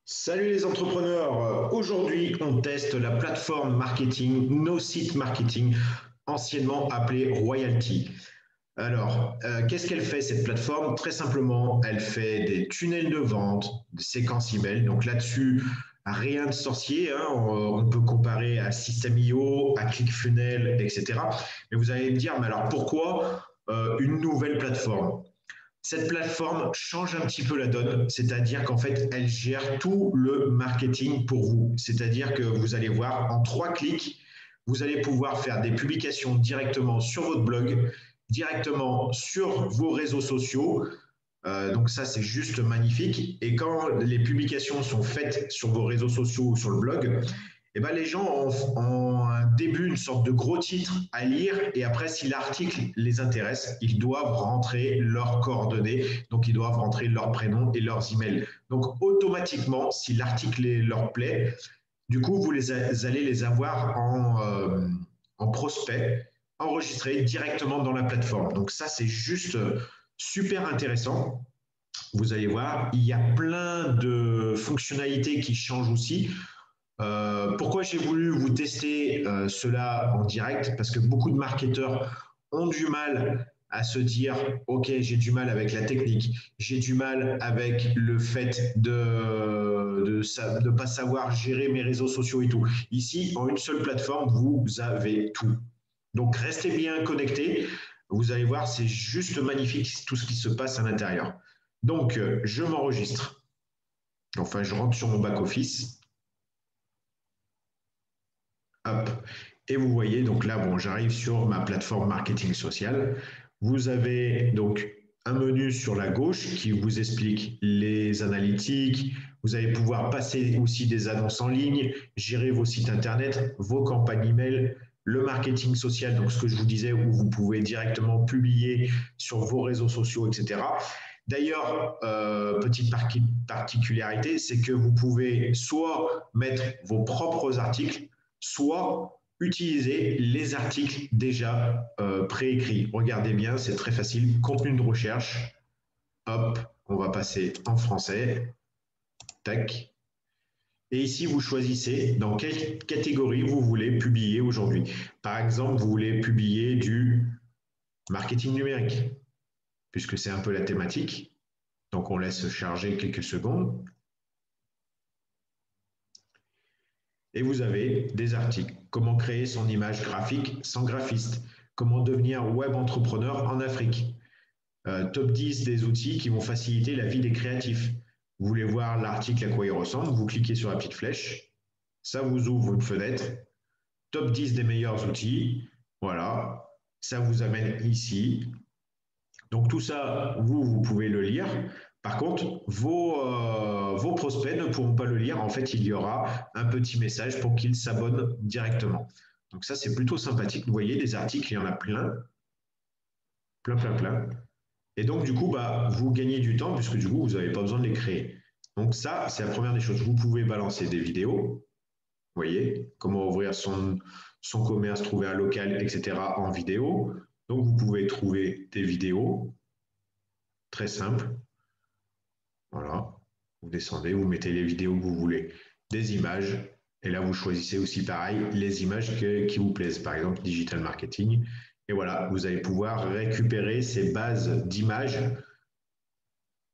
Salut les entrepreneurs! Aujourd'hui, on teste la plateforme marketing NoSite Marketing, anciennement appelée Royalty. Alors, qu'est-ce qu'elle fait cette plateforme? Très simplement, elle fait des tunnels de vente, des séquences email. Donc là-dessus, rien de sorcier, hein. On peut comparer à System.io, à ClickFunnels, etc. Mais vous allez me dire, mais alors pourquoi une nouvelle plateforme? Cette plateforme change un petit peu la donne, c'est-à-dire qu'en fait, elle gère tout le marketing pour vous. C'est-à-dire que vous allez voir en 3 clics, vous allez pouvoir faire des publications directement sur votre blog, directement sur vos réseaux sociaux. Donc ça, c'est juste magnifique. Et quand les publications sont faites sur vos réseaux sociaux ou sur le blog, eh ben, les gens ont un début, une sorte de gros titre à lire, et après, si l'article les intéresse, ils doivent rentrer leurs coordonnées, donc ils doivent rentrer leur prénom et leurs emails. Donc automatiquement, si l'article leur plaît, du coup, allez les avoir en prospect, enregistrés directement dans la plateforme. Donc ça, c'est juste super intéressant. Vous allez voir, il y a plein de fonctionnalités qui changent aussi. Pourquoi j'ai voulu vous tester cela en direct? Parce que beaucoup de marketeurs ont du mal à se dire, OK, j'ai du mal avec la technique, j'ai du mal avec le fait de ne pas savoir gérer mes réseaux sociaux et tout. Ici, en une seule plateforme, vous avez tout. Donc, restez bien connectés. Vous allez voir, c'est juste magnifique tout ce qui se passe à l'intérieur. Donc, je m'enregistre. Enfin, je rentre sur mon back-office. Hop. Et vous voyez, donc là, bon, j'arrive sur ma plateforme marketing social. Vous avez donc un menu sur la gauche qui vous explique les analytiques. Vous allez pouvoir passer aussi des annonces en ligne, gérer vos sites internet, vos campagnes email, le marketing social, donc ce que je vous disais, où vous pouvez directement publier sur vos réseaux sociaux, etc. D'ailleurs, petite particularité, c'est que vous pouvez soit mettre vos propres articles, soit utiliser les articles déjà préécrits. Regardez bien, c'est très facile. Contenu de recherche, hop, on va passer en français, tac. Et ici, vous choisissez dans quelle catégorie vous voulez publier aujourd'hui. Par exemple, vous voulez publier du marketing numérique, puisque c'est un peu la thématique. Donc, on laisse charger quelques secondes. Et vous avez des articles. Comment créer son image graphique sans graphiste? Comment devenir web entrepreneur en Afrique? Top 10 des outils qui vont faciliter la vie des créatifs. Vous voulez voir l'article à quoi il ressemble, vous cliquez sur la petite flèche, ça vous ouvre une fenêtre. Top 10 des meilleurs outils, voilà, ça vous amène ici. Donc tout ça, vous pouvez le lire. Par contre, vos prospects ne pourront pas le lire. En fait, il y aura un petit message pour qu'ils s'abonnent directement. Donc ça, c'est plutôt sympathique. Vous voyez, des articles, il y en a plein, plein, plein, plein. Et donc, du coup, bah, vous gagnez du temps puisque du coup, vous n'avez pas besoin de les créer. Donc ça, c'est la première des choses. Vous pouvez balancer des vidéos, vous voyez, comment ouvrir son commerce, trouver un local, etc. en vidéo. Donc, vous pouvez trouver des vidéos, très simples. Voilà, vous descendez, vous mettez les vidéos que vous voulez, des images, et là vous choisissez aussi pareil les images qui vous plaisent, par exemple digital marketing, et voilà, vous allez pouvoir récupérer ces bases d'images.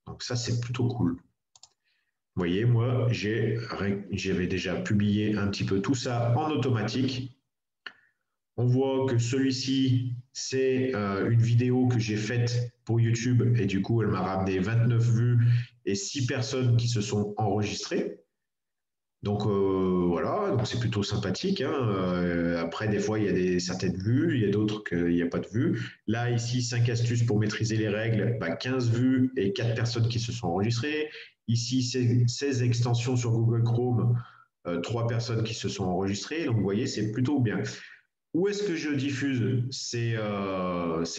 Donc ça c'est plutôt cool. Vous voyez, moi j'avais déjà publié un petit peu tout ça en automatique. On voit que celui-ci, c'est une vidéo que j'ai faite pour YouTube et du coup, elle m'a ramené 29 vues et 6 personnes qui se sont enregistrées. Donc voilà, donc c'est plutôt sympathique, hein. Après, des fois, il y a certaines vues, il y a d'autres qu'il n'y a pas de vues. Là, ici, 5 astuces pour maîtriser les règles, bah, 15 vues et 4 personnes qui se sont enregistrées. Ici, 16 extensions sur Google Chrome, 3 personnes qui se sont enregistrées. Donc vous voyez, c'est plutôt bien. Où est-ce que je diffuse ces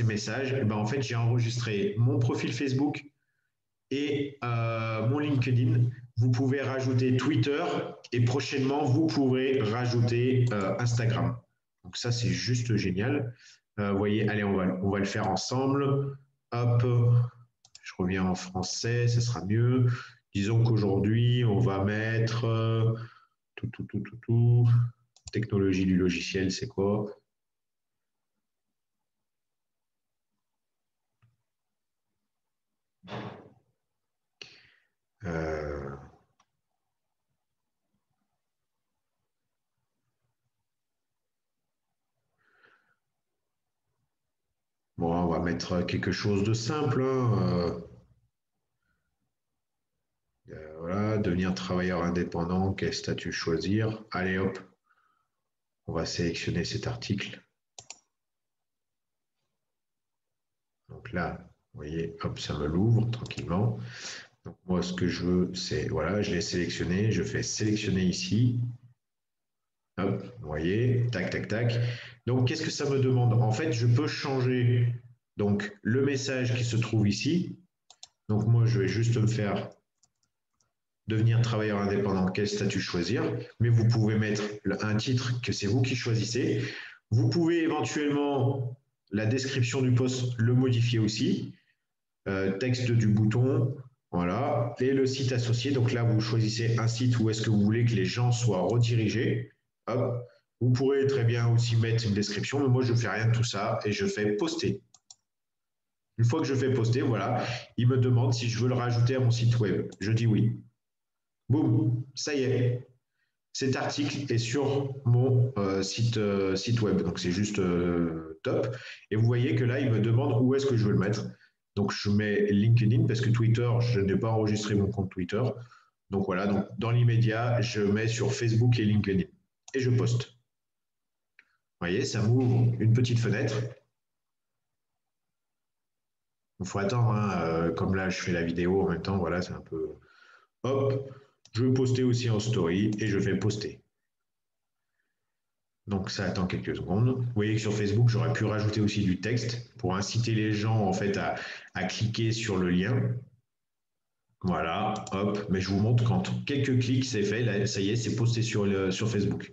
messages? Eh ben, en fait, j'ai enregistré mon profil Facebook et mon LinkedIn. Vous pouvez rajouter Twitter et prochainement, vous pourrez rajouter Instagram. Donc ça, c'est juste génial. Vous voyez, allez, on va le faire ensemble. Hop, je reviens en français, ce sera mieux. Disons qu'aujourd'hui, on va mettre technologie du logiciel, c'est quoi? Euh, bon, on va mettre quelque chose de simple, hein, voilà, devenir travailleur indépendant, quel statut choisir? Allez hop, on va sélectionner cet article. Donc là, vous voyez, hop, ça me l'ouvre tranquillement. Donc moi, ce que je veux, c'est, voilà, je l'ai sélectionné, je fais sélectionner ici. Hop, vous voyez, tac, tac, tac. Donc, qu'est-ce que ça me demande? En fait, je peux changer donc, le message qui se trouve ici. Donc, moi, je vais juste me faire devenir travailleur indépendant, quel statut choisir. Mais vous pouvez mettre un titre que c'est vous qui choisissez. Vous pouvez éventuellement, la description du poste, le modifier aussi. Texte du bouton, voilà, et le site associé. Donc là, vous choisissez un site où est-ce que vous voulez que les gens soient redirigés. Hop. Vous pourrez très bien aussi mettre une description, mais moi, je ne fais rien de tout ça et je fais poster. Une fois que je fais poster, voilà, il me demande si je veux le rajouter à mon site web. Je dis oui. Boum, ça y est. Cet article est sur mon site web. Donc, c'est juste top. Et vous voyez que là, il me demande où est-ce que je veux le mettre. Donc, je mets LinkedIn parce que Twitter, je n'ai pas enregistré mon compte Twitter. Donc, voilà. Donc, dans l'immédiat, je mets sur Facebook et LinkedIn. Et je poste. Vous voyez, ça m'ouvre une petite fenêtre. Il faut attendre. Hein, comme là, je fais la vidéo en même temps. Voilà, c'est un peu. Hop. Je veux poster aussi en story et je fais poster. Donc ça attend quelques secondes. Vous voyez que sur Facebook, j'aurais pu rajouter aussi du texte pour inciter les gens en fait à cliquer sur le lien. Voilà, hop, mais je vous montre quand quelques clics c'est fait, là, ça y est, c'est posté sur Facebook.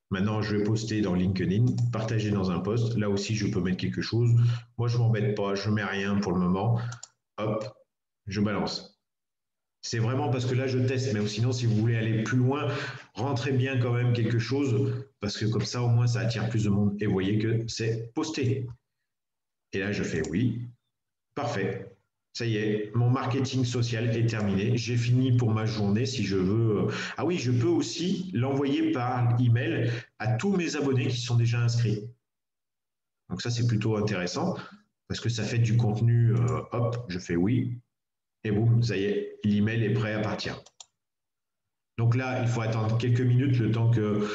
Maintenant, je vais poster dans LinkedIn, partager dans un post. Là aussi, je peux mettre quelque chose. Moi, je ne m'embête pas, je ne mets rien pour le moment. Hop, je balance. C'est vraiment parce que là, je teste, mais sinon, si vous voulez aller plus loin, rentrez bien quand même quelque chose, parce que comme ça, au moins, ça attire plus de monde. Et vous voyez que c'est posté. Et là, je fais oui. Parfait. Ça y est, mon marketing social est terminé. J'ai fini pour ma journée si je veux. Ah oui, je peux aussi l'envoyer par email à tous mes abonnés qui sont déjà inscrits. Donc ça, c'est plutôt intéressant parce que ça fait du contenu. Hop, je fais oui. Et boum, ça y est, l'email est prêt à partir. Donc là, il faut attendre quelques minutes le temps que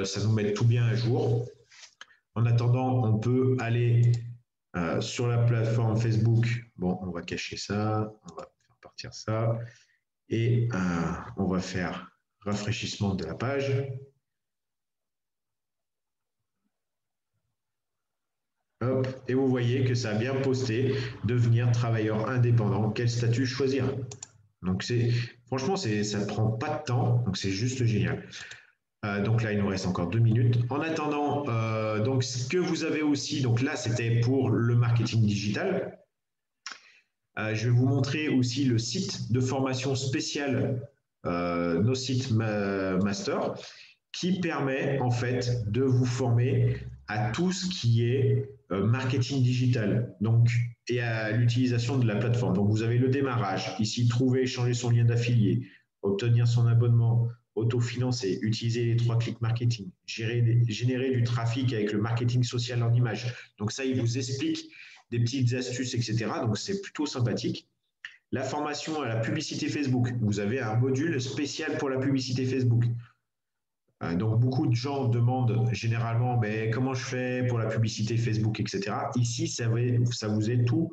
ça nous mette tout bien à jour. En attendant, on peut aller sur la plateforme Facebook. Bon, on va cacher ça, on va faire partir ça. Et on va faire rafraîchissement de la page. Hop, et vous voyez que ça a bien posté devenir travailleur indépendant. Quel statut choisir? Donc franchement, ça ne prend pas de temps, donc c'est juste génial. Donc là, il nous reste encore 2 minutes. En attendant, donc ce que vous avez aussi, donc là, c'était pour le marketing digital. Je vais vous montrer aussi le site de formation spéciale, nos sites master, qui permet en fait de vous former à tout ce qui est marketing digital, donc et à l'utilisation de la plateforme. Donc vous avez le démarrage, ici trouver et changer son lien d'affilié, obtenir son abonnement, autofinancer, utiliser les 3 clics marketing, générer du trafic avec le marketing social en image. Donc ça, il vous explique des petites astuces, etc. Donc c'est plutôt sympathique. La formation à la publicité Facebook. Vous avez un module spécial pour la publicité Facebook. Donc beaucoup de gens demandent généralement mais comment je fais pour la publicité Facebook, etc. Ici, ça vous est tout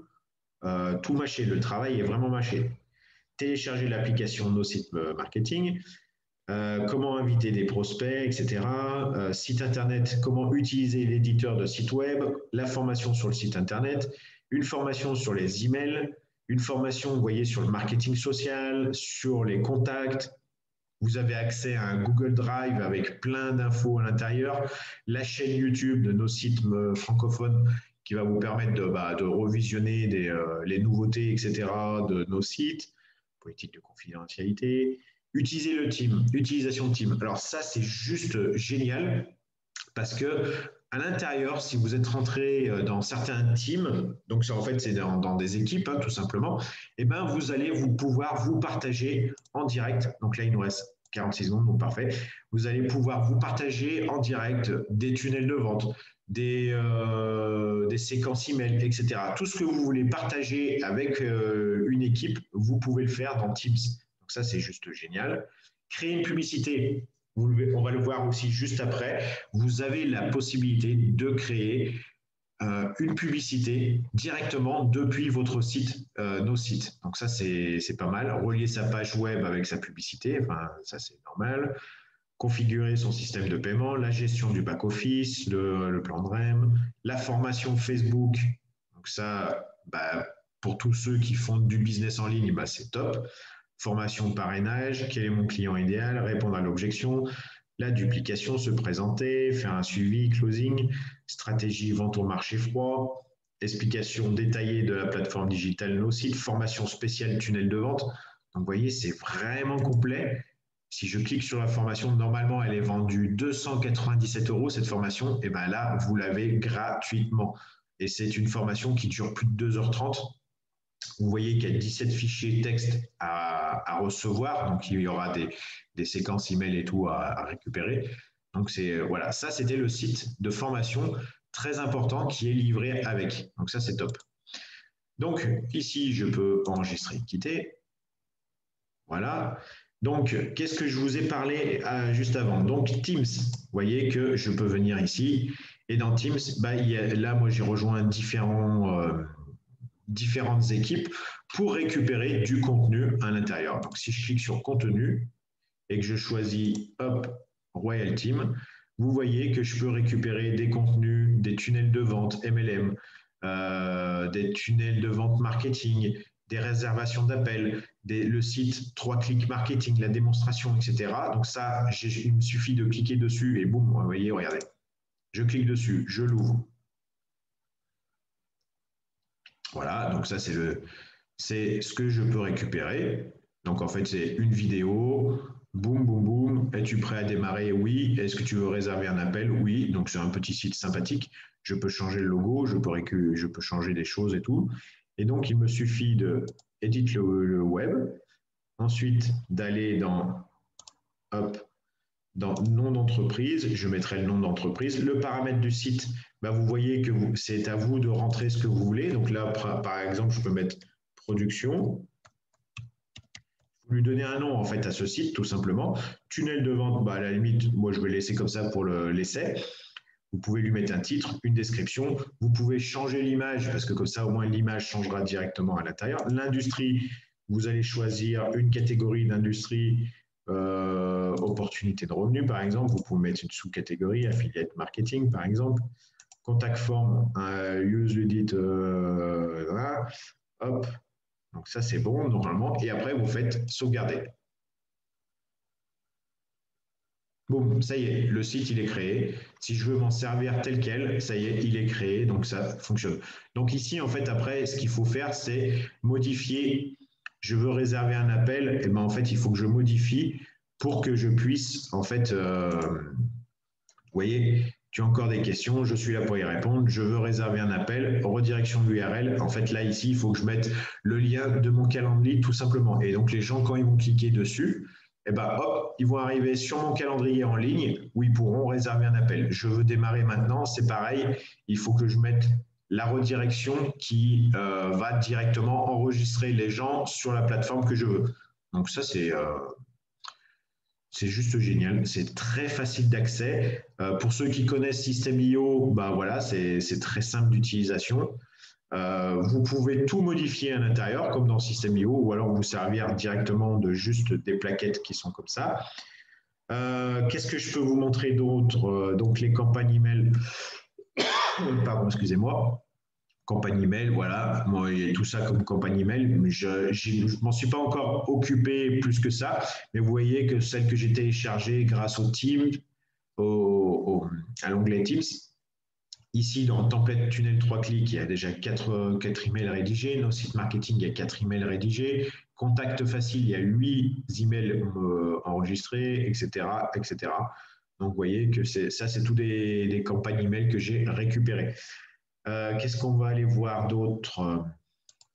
mâché. Le travail est vraiment mâché. Télécharger l'application Nos Sites Marketing, comment inviter des prospects, etc. Site internet, comment utiliser l'éditeur de site web, la formation sur le site internet, une formation sur les emails, une formation, vous voyez, sur le marketing social, sur les contacts. Vous avez accès à un Google Drive avec plein d'infos à l'intérieur, la chaîne YouTube de nos sites francophones qui va vous permettre de revisionner les nouveautés, etc. de nos sites. politique de confidentialité. Utiliser le team, utilisation de team. Alors ça, c'est juste génial parce que à l'intérieur, si vous êtes rentré dans certains teams, donc ça, en fait, c'est dans des équipes, hein, tout simplement, et ben, vous allez pouvoir vous partager en direct. Donc là, il nous reste 46 secondes, donc parfait. Vous allez pouvoir vous partager en direct des tunnels de vente, des séquences email, etc. Tout ce que vous voulez partager avec une équipe, vous pouvez le faire dans Teams. Donc ça, c'est juste génial. Créer une publicité, on va le voir aussi juste après. Vous avez la possibilité de créer une publicité directement depuis votre site, nos sites. Donc ça, c'est pas mal. Relier sa page web avec sa publicité, enfin, ça c'est normal. Configurer son système de paiement, la gestion du back-office, le plan de REM, la formation Facebook. Donc ça, bah, pour tous ceux qui font du business en ligne, bah, c'est top. Formation de parrainage, quel est mon client idéal, répondre à l'objection, la duplication, se présenter, faire un suivi, closing, stratégie vente au marché froid, explication détaillée de la plateforme digitale nos sites, formation spéciale tunnel de vente. Donc vous voyez, c'est vraiment complet. Si je clique sur la formation, normalement, elle est vendue 297 € cette formation. Et bien là, vous l'avez gratuitement. Et c'est une formation qui dure plus de 2h30. Vous voyez qu'il y a 17 fichiers texte à recevoir. Donc, il y aura des séquences email et tout à récupérer. Donc, voilà, ça, c'était le site de formation très important qui est livré avec. Donc, ça, c'est top. Donc, ici, je peux enregistrer et quitter. Voilà. Donc, qu'est-ce que je vous ai parlé juste avant? Donc, Teams, vous voyez que je peux venir ici. Et dans Teams, bah, là, moi, j'ai rejoint différentes équipes pour récupérer du contenu à l'intérieur. Donc, si je clique sur contenu et que je choisis Royal Team, vous voyez que je peux récupérer des contenus, des tunnels de vente MLM, des tunnels de vente marketing, des réservations d'appels, le site 3 clics marketing, la démonstration, etc. Donc ça, il me suffit de cliquer dessus et boum, vous voyez, regardez. Je clique dessus, je l'ouvre. Voilà, donc ça, c'est ce que je peux récupérer. Donc, en fait, c'est une vidéo. Boum, boum, boum. Es-tu prêt à démarrer? Oui. Est-ce que tu veux réserver un appel? Oui. Donc, c'est un petit site sympathique. Je peux changer le logo, je peux changer des choses et tout. Et donc, il me suffit de éditer le web. Ensuite, d'aller dans nom d'entreprise, je mettrai le nom d'entreprise. Le paramètre du site, bah, vous voyez que c'est à vous de rentrer ce que vous voulez. Donc là, par exemple, je peux mettre production. Vous lui donner un nom en fait à ce site, tout simplement. Tunnel de vente, bah, à la limite, moi je vais laisser comme ça pour l'essai. Vous pouvez lui mettre un titre, une description. Vous pouvez changer l'image parce que comme ça, au moins, l'image changera directement à l'intérieur. L'industrie, vous allez choisir une catégorie d'industrie. Opportunité de revenus, par exemple, vous pouvez mettre une sous-catégorie, affiliate marketing, par exemple, contact form, use edit, voilà. Hop, donc ça c'est bon normalement, et après vous faites sauvegarder. Boum, ça y est, le site il est créé. Si je veux m'en servir tel quel, ça y est, il est créé, donc ça fonctionne. Donc ici, en fait, après, ce qu'il faut faire, c'est modifier. Je veux réserver un appel, et ben en fait, il faut que je modifie pour que je puisse, en fait, vous voyez, tu as encore des questions, je suis là pour y répondre. Je veux réserver un appel, redirection de l'URL. En fait, là, ici, il faut que je mette le lien de mon calendrier, tout simplement. Et donc, les gens, quand ils vont cliquer dessus, eh ben, hop, ils vont arriver sur mon calendrier en ligne où ils pourront réserver un appel. Je veux démarrer maintenant, c'est pareil. Il faut que je mette la redirection qui va directement enregistrer les gens sur la plateforme que je veux. Donc, ça, c'est juste génial, c'est très facile d'accès. Pour ceux qui connaissent System.io, bah voilà, c'est très simple d'utilisation. Vous pouvez tout modifier à l'intérieur, comme dans System.io, ou alors vous servir directement de juste des plaquettes qui sont comme ça. Qu'est-ce que je peux vous montrer d'autre? Donc les campagnes email, pardon, excusez-moi. Campagne email, voilà, moi, il y a tout ça comme campagne email, mais je ne m'en suis pas encore occupé plus que ça, mais vous voyez que celle que j'ai téléchargée grâce au Teams, à l'onglet Teams, Ici, dans template tunnel 3 clics, il y a déjà 4 emails rédigés. Nos sites marketing, il y a 4 emails rédigés. Contact facile, il y a 8 emails enregistrés, etc., etc. Donc, vous voyez que ça, c'est tous des campagnes email que j'ai récupérées. Qu'est-ce qu'on va aller voir d'autre?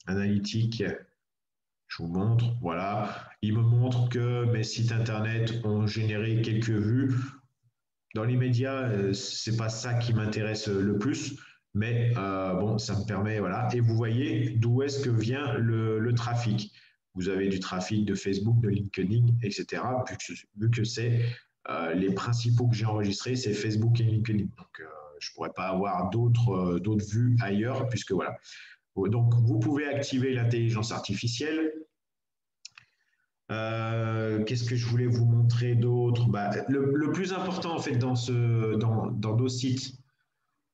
Analytique, je vous montre. Voilà. Il me montre que mes sites internet ont généré quelques vues. Dans l'immédiat, c'est pas ça qui m'intéresse le plus, mais bon, ça me permet, voilà. Et vous voyez d'où est-ce que vient le trafic. Vous avez du trafic de Facebook, de LinkedIn, etc. Vu que c'est les principaux que j'ai enregistrés, c'est Facebook et LinkedIn. Donc, je pourrais pas avoir d'autres vues ailleurs, puisque voilà. Donc, vous pouvez activer l'intelligence artificielle. Qu'est-ce que je voulais vous montrer d'autre? Le plus important en fait dans nos sites,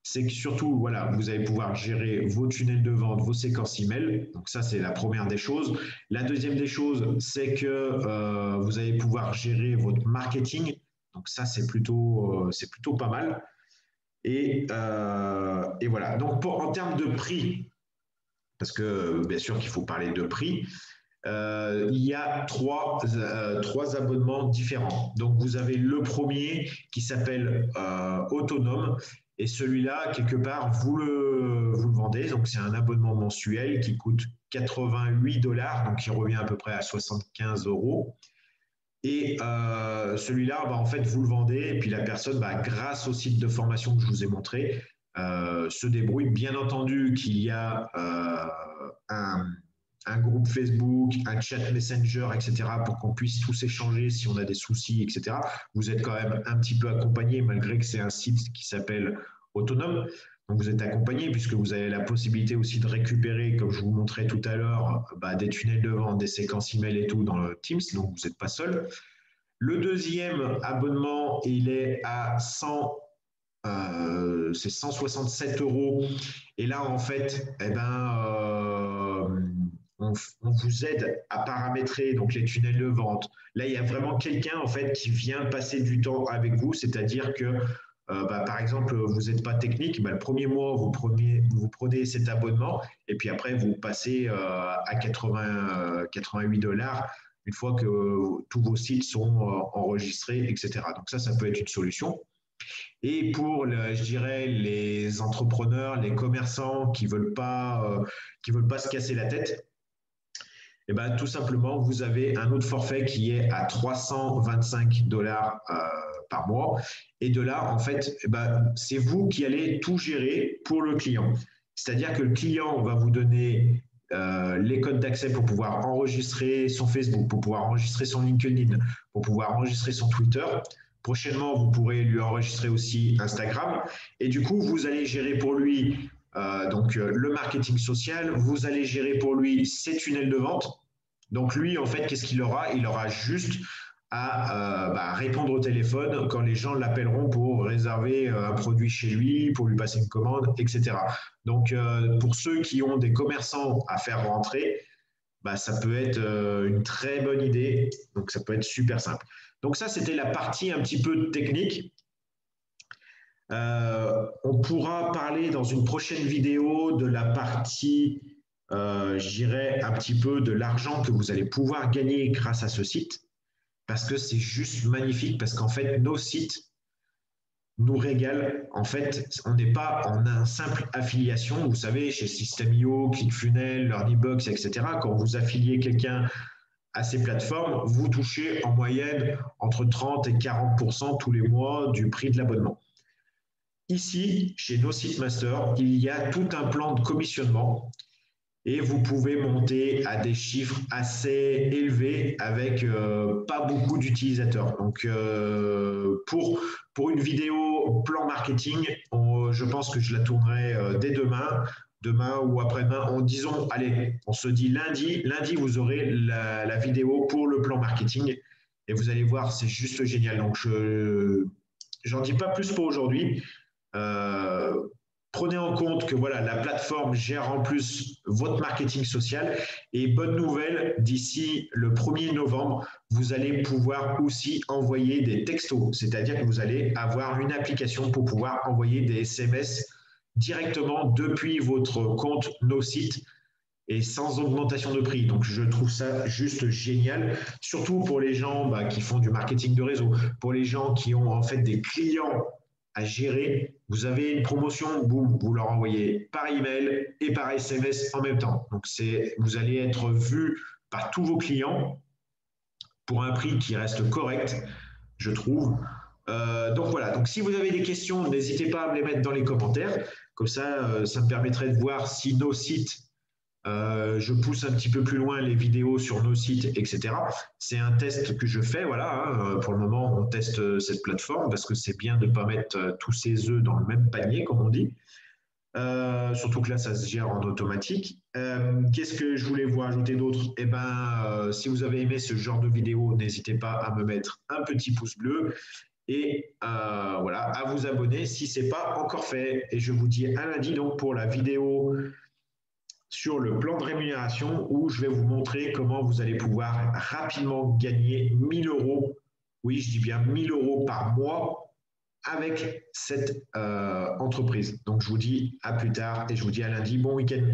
c'est que surtout, voilà, vous allez pouvoir gérer vos tunnels de vente, vos séquences email. Donc ça, c'est la première des choses. La deuxième des choses, c'est que vous allez pouvoir gérer votre marketing. Donc ça, c'est plutôt pas mal. Et voilà. Donc en termes de prix, parce que bien sûr qu'il faut parler de prix, il y a trois abonnements différents. Donc, vous avez le premier qui s'appelle Autonome. Et celui-là, quelque part, vous le vendez. Donc, c'est un abonnement mensuel qui coûte 88 $, donc qui revient à peu près à 75 euros. Et celui-là, en fait, vous le vendez. Et puis, la personne, grâce au site de formation que je vous ai montré, se débrouille. Bien entendu qu'il y a un groupe Facebook, un chat Messenger, etc., pour qu'on puisse tous échanger si on a des soucis, etc. Vous êtes quand même un petit peu accompagné, malgré que c'est un site qui s'appelle Autonome. Donc, vous êtes accompagné puisque vous avez la possibilité aussi de récupérer, comme je vous montrais tout à l'heure, des tunnels de vente, des séquences email et tout dans le Teams. Donc, vous n'êtes pas seul. Le deuxième abonnement, il est à 167 euros. Et là, en fait, on vous aide à paramétrer donc les tunnels de vente. Là, il y a vraiment quelqu'un en fait qui vient passer du temps avec vous, c'est-à-dire que par exemple, vous n'êtes pas technique, le premier mois, vous prenez cet abonnement et puis après, vous passez à 88 $ une fois que tous vos sites sont enregistrés, etc. Donc ça peut être une solution. Et pour, je dirais, les entrepreneurs, les commerçants qui veulent pas se casser la tête, tout simplement, vous avez un autre forfait qui est à 325 $ par mois. Et de là, en fait, c'est vous qui allez tout gérer pour le client. C'est-à-dire que le client va vous donner les codes d'accès pour pouvoir enregistrer son Facebook, pour pouvoir enregistrer son LinkedIn, pour pouvoir enregistrer son Twitter. Prochainement, vous pourrez lui enregistrer aussi Instagram. Et du coup, vous allez gérer pour lui le marketing social. Vous allez gérer pour lui ses tunnels de vente. Donc lui, en fait, qu'est-ce qu'il aura? Il aura juste à répondre au téléphone quand les gens l'appelleront pour réserver un produit chez lui, pour lui passer une commande, etc. Donc, pour ceux qui ont des commerçants à faire rentrer, ça peut être une très bonne idée. Donc, ça peut être super simple. Donc, ça, c'était la partie un petit peu technique. On pourra parler dans une prochaine vidéo de la partie, je dirais, un petit peu de l'argent que vous allez pouvoir gagner grâce à ce site, parce que c'est juste magnifique, parce qu'en fait, nos sites nous régalent. En fait, on n'est pas en un simple affiliation. Vous savez, chez System.io, ClickFunnels, LearnyBox, etc., quand vous affiliez quelqu'un à ces plateformes, vous touchez en moyenne entre 30 et 40% tous les mois du prix de l'abonnement. Ici, chez nos sites master, il y a tout un plan de commissionnement et vous pouvez monter à des chiffres assez élevés avec pas beaucoup d'utilisateurs. Donc, pour une vidéo plan marketing, je pense que je la tournerai dès demain ou après-demain. Disons, allez, on se dit lundi. Lundi, vous aurez la vidéo pour le plan marketing et vous allez voir, c'est juste génial. Donc, j'en dis pas plus pour aujourd'hui. Prenez en compte que voilà, la plateforme gère en plus votre marketing social et bonne nouvelle, d'ici le 1er novembre, vous allez pouvoir aussi envoyer des textos, c'est-à-dire que vous allez avoir une application pour pouvoir envoyer des SMS directement depuis votre compte NoSite et sans augmentation de prix. Donc, je trouve ça juste génial, surtout pour les gens qui font du marketing de réseau, pour les gens qui ont en fait des clients à gérer. Vous avez une promotion, boum, vous leur envoyez par email et par SMS en même temps. Donc, vous allez être vu par tous vos clients pour un prix qui reste correct, je trouve. Donc voilà, donc si vous avez des questions, n'hésitez pas à me les mettre dans les commentaires. Comme ça me permettrait de voir si nos sites je pousse un petit peu plus loin les vidéos sur nos sites, etc. C'est un test que je fais, voilà. Hein. Pour le moment, on teste cette plateforme parce que c'est bien de ne pas mettre tous ses œufs dans le même panier, comme on dit. Surtout que là, ça se gère en automatique. Qu'est-ce que je voulais vous rajouter d'autre? Eh ben, si vous avez aimé ce genre de vidéo, n'hésitez pas à me mettre un petit pouce bleu et voilà, à vous abonner si ce n'est pas encore fait. Et je vous dis à lundi donc pour la vidéo sur le plan de rémunération où je vais vous montrer comment vous allez pouvoir rapidement gagner 1000 euros. Oui, je dis bien 1000 euros par mois avec cette entreprise. Donc, je vous dis à plus tard et je vous dis à lundi. Bon week-end.